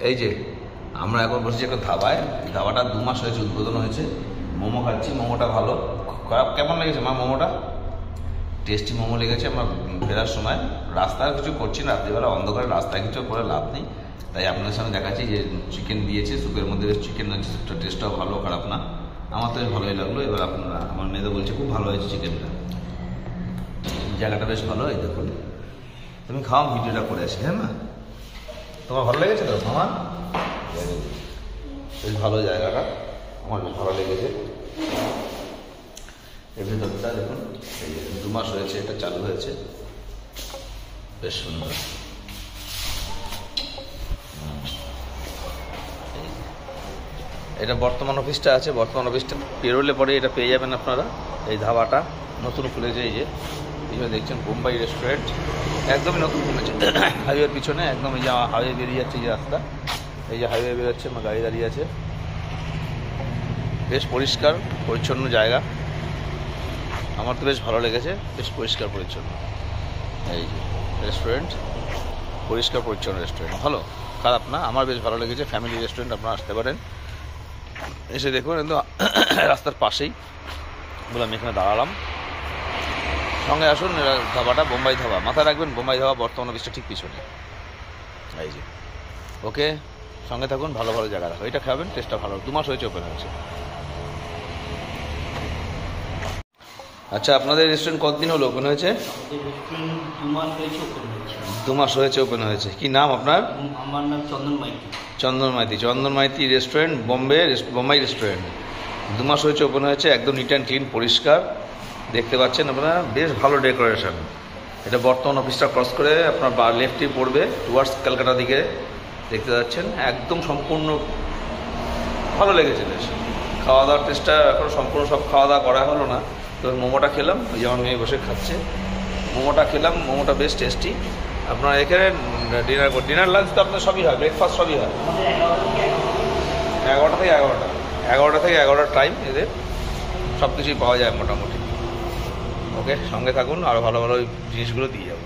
এই যে আমরা এখন বসেছি একটা ধাবায়, ধাবাটা 2 মাস হয়েছে উদ্বোধন হয়েছে। মোমো খাচ্ছি, মোমোটা ভালো। কেমন লেগেছে মা মোমোটা? টেস্টি মোমো লেগেছে। আমরা ফেরার সময় রাস্তায় কিছু করছি না, রাত্রিবেলা অন্ধকারে রাস্তায় কিছু করে লাভ নেই, তাই আপনাদের সামনে দেখাচ্ছি যে চিকেন দিয়েছে, স্যুপের মধ্যে বেশ চিকেন আছে, টেস্টটাও ভালো, খারাপ না, আমার তো বেশ ভালোই লাগলো। এবার আপনারা, আমার মেয়েদের বলছে খুব ভালো হয়েছে চিকেনটা, জায়গাটা বেশ ভালো। এই দেখুন, তুমি খাও, ভিডিওটা করে আসি। হ্যাঁ না, তোমার ভালো লেগেছে তো আমার? বেশ ভালো জায়গাটা, আমার বেশ ভালো লেগেছে। এর ভেতরটা দেখুন, এই 2 মাস হয়েছে এটা চালু হয়েছে, বেশ সুন্দর। এটা বর্তমান অফিসটা আছে, বর্তমান অফিসটা পেরোলে পরে এটা পেয়ে যাবেন আপনারা। এই ধাবাটা নতুন খুলেছে, এই যে পিছনে দেখছেন বোম্বাই রেস্টুরেন্ট, একদমই নতুন খুলেছে হাইওয়ের পিছনে, একদম এই যে হাইওয়ে বেরিয়ে যাচ্ছে, এই যে রাস্তা, এই যে হাইওয়ে বেরোচ্ছে, আমার গাড়ি দাঁড়িয়ে আছে। বেশ পরিষ্কার পরিচ্ছন্ন জায়গা, আমার তো বেশ ভালো লেগেছে, বেশ পরিষ্কার পরিচ্ছন্ন। এই যে রেস্টুরেন্ট, পরিষ্কার পরিচ্ছন্ন রেস্টুরেন্ট, ভালো, খারাপ না, আমার বেশ ভালো লেগেছে। ফ্যামিলি রেস্টুরেন্ট, আপনারা আসতে পারেন, এসে দেখুন। কিন্তু রাস্তার পাশেই বলে আমি এখানে দাঁড়ালাম। সঙ্গে আসুন, ধাবাটা বোম্বাই ধাবা, মাথায় রাখবেন, বোম্বাই ধাবা বর্তমান অফিসটা ঠিক পিছনে। এই যে ওকে, সঙ্গে থাকুন, ভালো ভালো জায়গা রাখো, এটা খাবেন, টেস্টটা ভালো। 2 মাস হয়েছে ওপেন হয়েছে। আচ্ছা, আপনাদের রেস্টুরেন্ট কতদিন হলো ওপেন হয়েছে? 2 মাস হয়েছে ওপেন হয়েছে। কি নাম আপনার? আমার নাম চন্দন মাইতি। চন্দন মাইতি, চন্দন মাইতি রেস্টুরেন্ট, বোম্বাই রেস্টুরেন্ট। 2 মাস হয়েছে ওপেন হয়েছে, একদম নিট অ্যান্ড ক্লিন, পরিষ্কার, দেখতে পাচ্ছেন আপনারা, বেশ ভালো ডেকোরেশন। এটা বর্তমান অফিসটা ক্রস করে আপনার লেফটে পড়বে, টুয়ার্ডস ক্যালকাটা দিকে, দেখতে পাচ্ছেন, একদম সম্পূর্ণ ভালো লেগেছে বেশ। খাওয়া দাওয়ার টেস্টটা এখন সম্পূর্ণ সব খাওয়া দাওয়া করা হলো না, তো মোমোটা খেলাম, ওই যেমন মেয়ে বসে খাচ্ছে, মোমোটা খেলাম, মোমোটা বেশ টেস্টি। আপনারা এখানে ডিনার লাঞ্চ তো আপনার সবই হয়, ব্রেকফাস্ট সবই হয়। 11টা থেকে 11টা, 11টা থেকে 11টার টাইম এদের, সব কিছুই পাওয়া যায় মোটামুটি। ওকে, সঙ্গে থাকুন, আরও ভালো ভালো জিনিসগুলো দিয়ে যাবো।